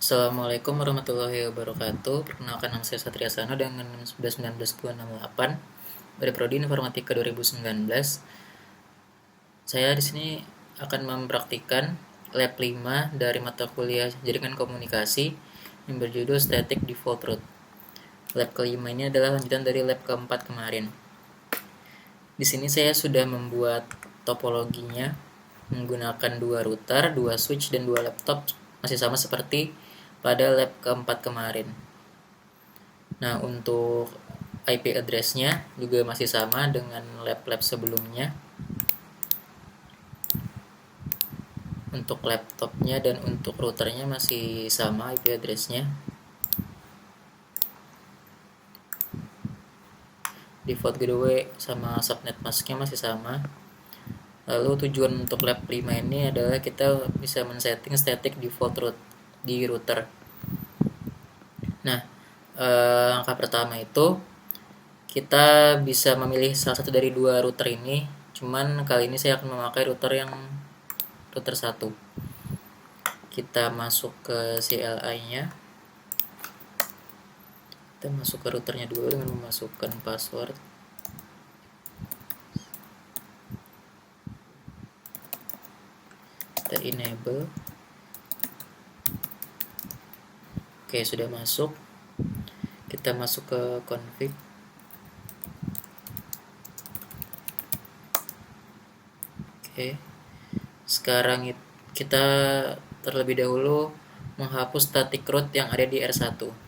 Assalamualaikum warahmatullahi wabarakatuh. Perkenalkan, nama saya Satria Sano dengan 111968 dari Prodi Informatika 2019. Saya di sini akan mempraktikkan lab 5 dari mata kuliah Jaringan Komunikasi yang berjudul Static Default Route. Lab kelima ini adalah lanjutan dari lab keempat kemarin. Di sini saya sudah membuat topologinya menggunakan 2 router, 2 switch, dan 2 laptop, masih sama seperti pada lab keempat kemarin. Nah, untuk IP address-nya juga masih sama dengan lab-lab sebelumnya. Untuk laptopnya dan untuk routernya masih sama IP address-nya. Default gateway sama subnet mask-nya masih sama. Lalu tujuan untuk lab 5 ini adalah kita bisa men-setting static default route di router. Nah, langkah pertama itu kita bisa memilih salah satu dari 2 router ini. Cuman kali ini saya akan memakai router 1. Kita masuk ke CLI-nya. Kita masuk ke routernya dulu dengan memasukkan password. Kita enable. Oke, sudah masuk. Kita masuk ke config. Oke. Sekarang kita terlebih dahulu menghapus static route yang ada di R1.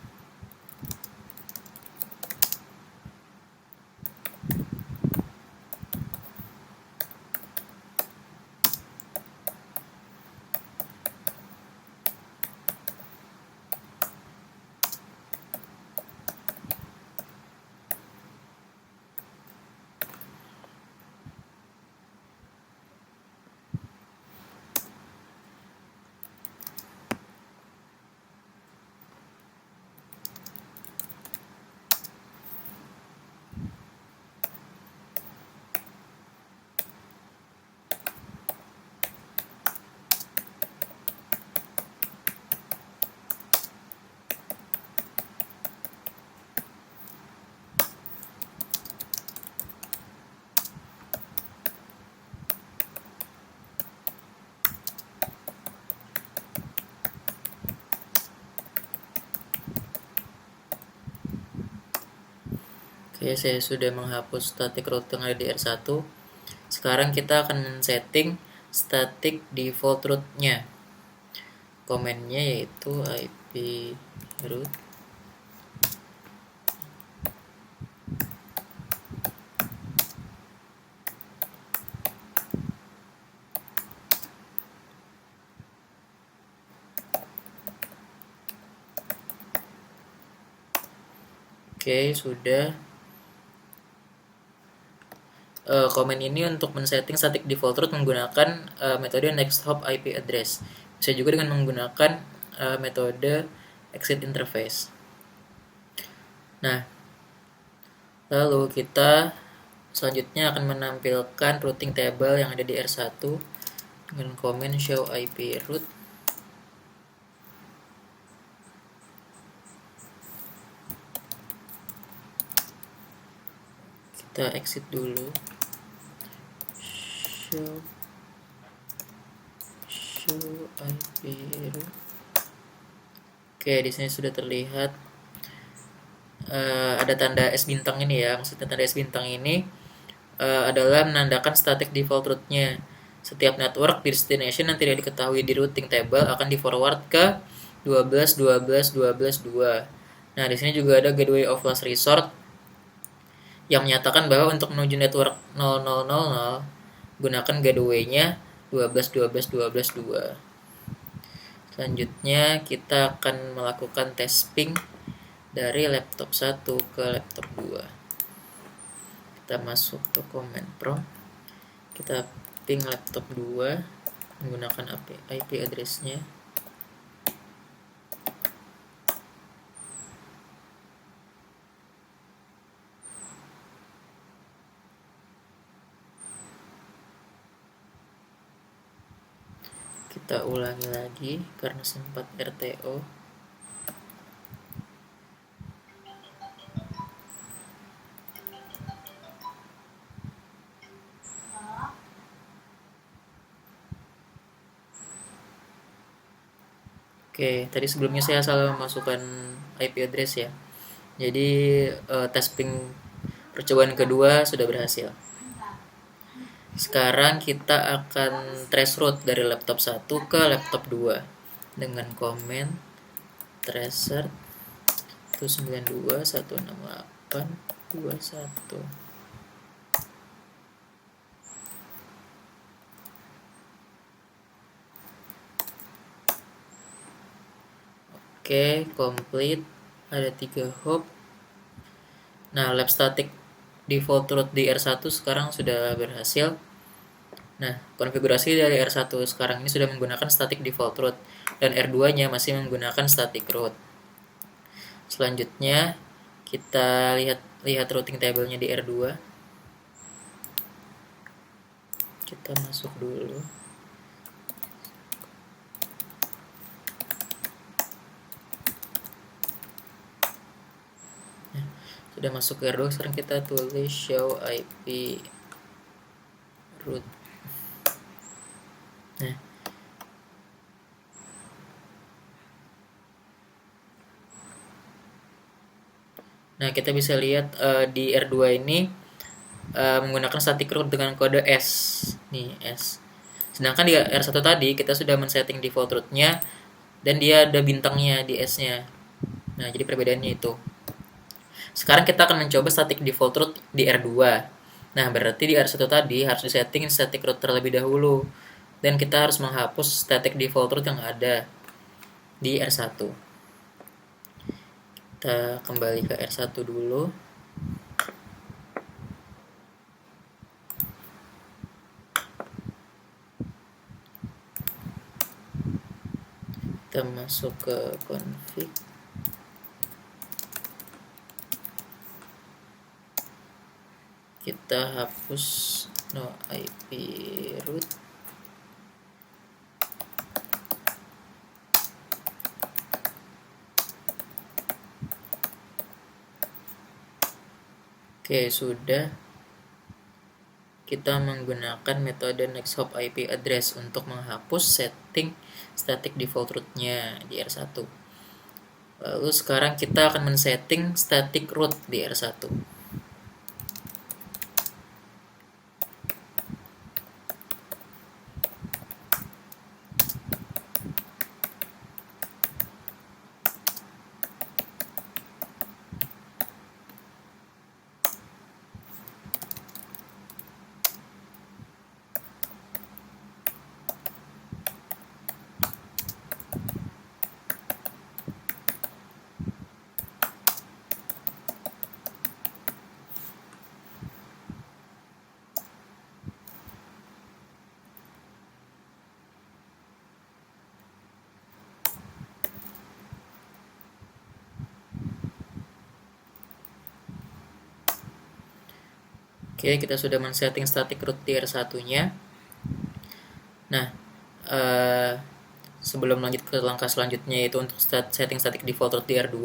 Oke, saya sudah menghapus static route yang ada di R1. Sekarang kita akan setting static default route-nya. Komennya yaitu IP route Oke, sudah. Komen ini untuk men-setting static default route menggunakan metode next hop IP address. Bisa juga dengan menggunakan metode exit interface. Nah, lalu kita selanjutnya akan menampilkan routing table yang ada di R1 dengan komen show IP route. Kita exit dulu. Show IP route. Oke, di sini sudah terlihat ada tanda S bintang ini ya. Maksudnya tanda S bintang ini adalah menandakan static default route-nya. Setiap network di destination yang tidak diketahui di routing table akan di forward ke 12.12.12.2. Nah, di sini juga ada gateway of last resort yang menyatakan bahwa untuk menuju network 0000 gunakan gateway-nya 12.12.12.2. Selanjutnya kita akan melakukan test ping dari laptop 1 ke laptop 2. Kita masuk ke command prompt. Kita ping laptop 2 menggunakan IP address-nya. Kita ulangi lagi karena sempat RTO. Oke, tadi sebelumnya saya salah memasukkan IP address ya. Jadi tes ping percobaan kedua sudah berhasil. Sekarang kita akan trace route dari laptop 1 ke laptop 2 dengan komen tracer 192.168.21. Oke, complete. Ada 3 hop. Nah, lab static default root di R1 sekarang sudah berhasil. Nah, konfigurasi dari R1 sekarang ini sudah menggunakan static default root dan R2-nya masih menggunakan static root. Selanjutnya, kita lihat routing table-nya di R2. Kita masuk dulu. Sudah masuk ke R2, sekarang kita tulis show IP root. Nah, kita bisa lihat di R2 ini menggunakan static root dengan kode S. Nih, S. Sedangkan di R1 tadi kita sudah men-setting default root-nya dan dia ada bintangnya di S-nya. Nah, jadi perbedaannya itu. Sekarang kita akan mencoba static default root di R2. Nah, berarti di R1 tadi harus disetting static root terlebih dahulu. Dan kita harus menghapus static default root yang ada di R1. Kita kembali ke R1 dulu. Kita masuk ke config. Kita hapus no IP root. Oke, sudah. Kita menggunakan metode next hop IP address untuk menghapus setting static default root-nya di R1. Lalu sekarang kita akan men-setting static root di R1. Oke, kita sudah men-setting static root di R1-nya. Nah, sebelum lanjut ke langkah selanjutnya yaitu untuk setting static default root di R2,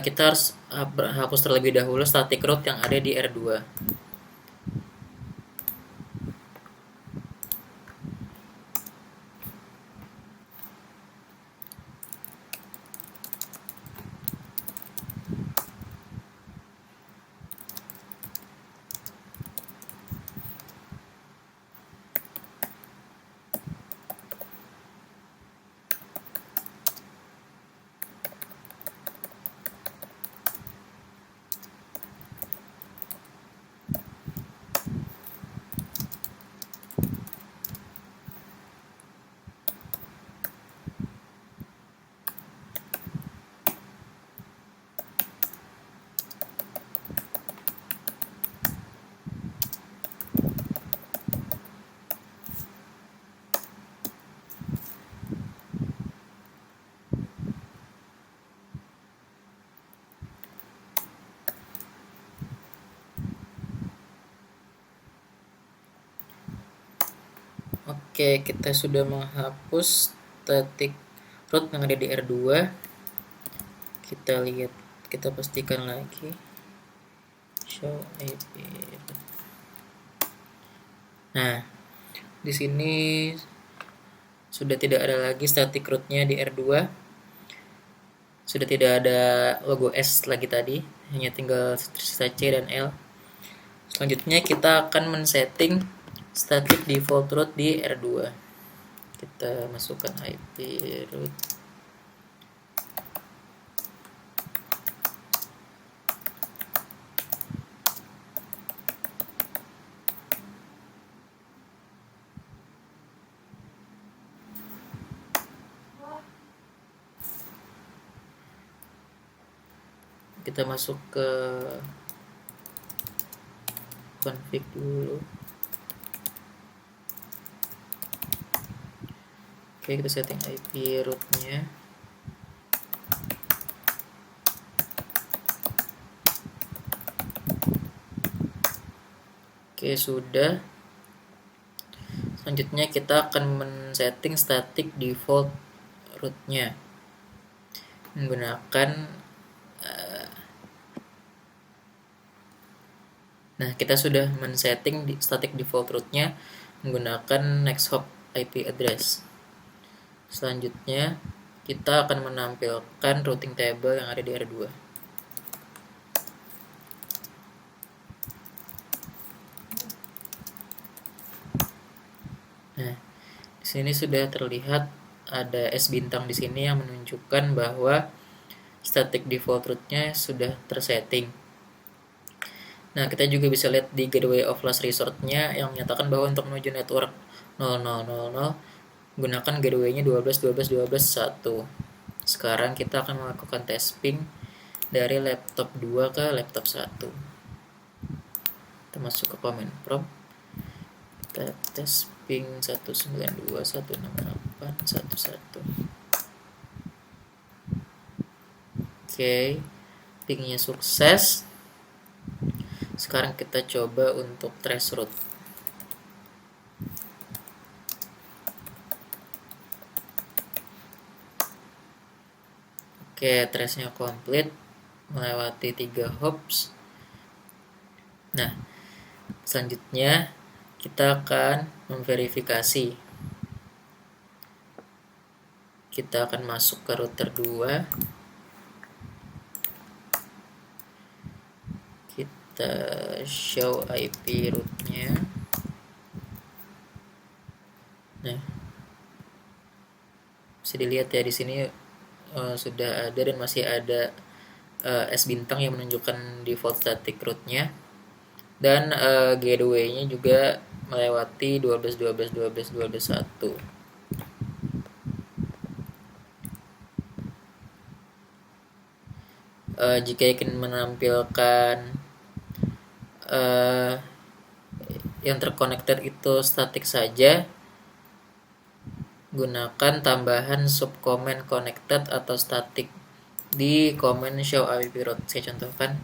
kita harus hapus terlebih dahulu static root yang ada di R2. Oke, kita sudah menghapus static root yang ada di R2. Kita lihat, kita pastikan lagi show IP. Nah, di sini Sudah tidak ada lagi static rootnya di R2. Sudah tidak ada logo S lagi tadi, hanya tinggal sisa C dan L. Selanjutnya kita akan men-setting static default root di R2. Kita masukkan IP root. Kita masuk ke config dulu. Oke, kita setting IP rootnya. Oke, sudah. Selanjutnya kita akan men-setting static default rootnya menggunakan nah, kita sudah men-setting static default rootnya menggunakan next hop IP address. Selanjutnya kita akan menampilkan routing table yang ada di R2. Nah, di sini sudah terlihat ada S bintang di sini yang menunjukkan bahwa static default rootnya sudah tersetting. Nah, kita juga bisa lihat di gateway of last resort-nya yang menyatakan bahwa untuk menuju network 0000 gunakan gateway-nya 12.12.12.1. Sekarang kita akan melakukan testing dari laptop 2 ke laptop 1. Kita masuk ke command prompt. Kita tes ping 192.168.1.1. Oke, pingnya sukses. Sekarang kita coba untuk trace route. Oke, trace-nya komplit melewati 3 hops. Nah, selanjutnya kita akan memverifikasi. Kita akan masuk ke router 2. Kita show IP rootnya. Nah, bisa dilihat ya di sini sudah ada dan masih ada S bintang yang menunjukkan default static rootnya, dan gateway-nya juga melewati 12.12.12.12.1. Jika ingin menampilkan yang terconnected itu static saja, gunakan tambahan subcommand connected atau static di command show IP route. Saya contohkan,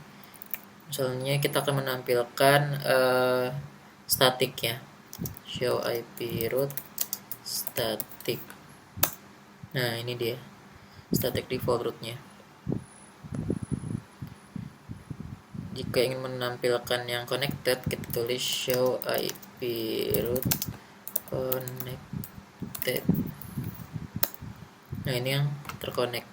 misalnya kita akan menampilkan static ya, show IP route static. Nah, ini dia static default route-nya. Jika ingin menampilkan yang connected, kita tulis show IP route connected. Nah, ini yang terconnect.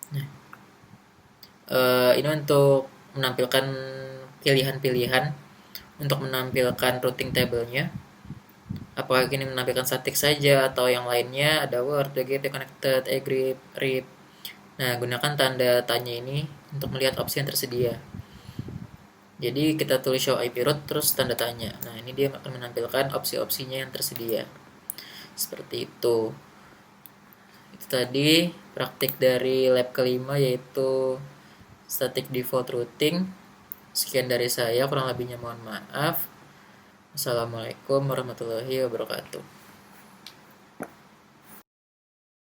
Nah, ini untuk menampilkan pilihan-pilihan untuk menampilkan routing table-nya. Apakah ini menampilkan static saja atau yang lainnya, ada word, get, connected, agree, rip. Nah, gunakan tanda tanya ini untuk melihat opsi yang tersedia. Jadi kita tulis show IP route terus tanda tanya. Nah, ini dia akan menampilkan opsi-opsinya yang tersedia. Seperti itu. Itu tadi praktik dari lab kelima, yaitu static default routing. Sekian dari saya, kurang lebihnya mohon maaf. Assalamualaikum warahmatullahi wabarakatuh.